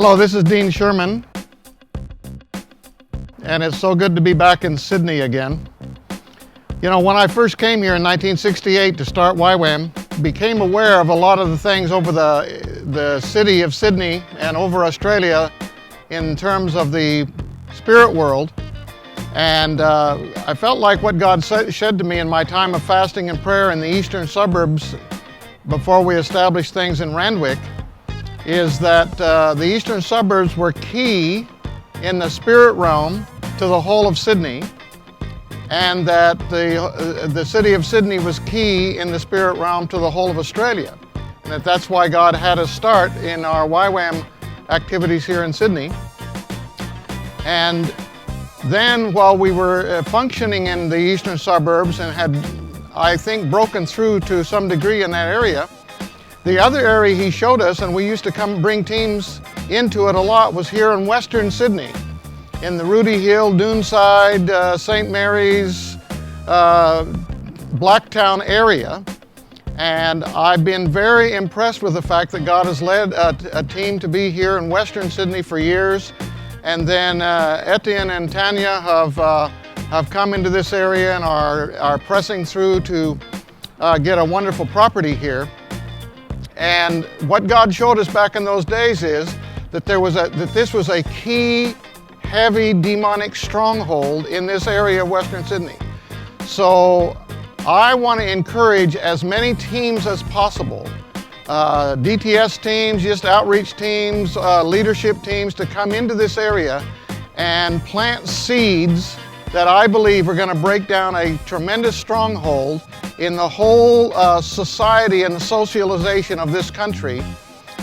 Hello, this is Dean Sherman, and it's so good to be back in Sydney again. You know, when I first came here in 1968 to start YWAM, became aware of a lot of the things over the city of Sydney and over Australia in terms of the spirit world. And I felt like what God shed to me in my time of fasting and prayer in the eastern suburbs before we established things in Randwick is that the eastern suburbs were key in the spirit realm to the whole of Sydney, and that the city of Sydney was key in the spirit realm to the whole of Australia. And that's why God had us start in our YWAM activities here in Sydney. And then while we were functioning in the eastern suburbs and had, I think, broken through to some degree in that area, the other area he showed us, and we used to come bring teams into it a lot, was here in western Sydney, in the Rooty Hill, Doonside, St. Mary's, Blacktown area. And I've been very impressed with the fact that God has led a team to be here in western Sydney for years. And then Etienne and Tanya have come into this area and are pressing through to get a wonderful property here. And what God showed us back in those days is that this was a key, heavy demonic stronghold in this area of western Sydney. So I want to encourage as many teams as possible, DTS teams, just outreach teams, leadership teams, to come into this area and plant seeds that I believe are going to break down a tremendous stronghold in the whole society and the socialization of this country.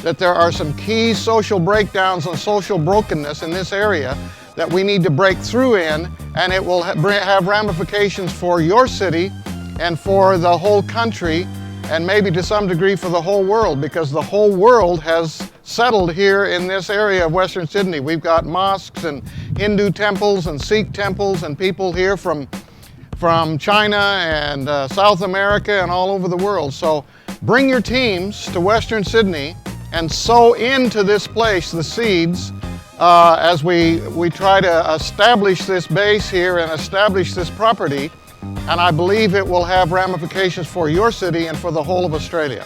That there are some key social breakdowns and social brokenness in this area that we need to break through in, and it will have ramifications for your city and for the whole country, and maybe to some degree for the whole world, because the whole world has settled here in this area of western Sydney. We've got mosques and Hindu temples and Sikh temples and people here from China and South America and all over the world. So bring your teams to western Sydney and sow into this place the seeds as we try to establish this base here and establish this property. And I believe it will have ramifications for your city and for the whole of Australia.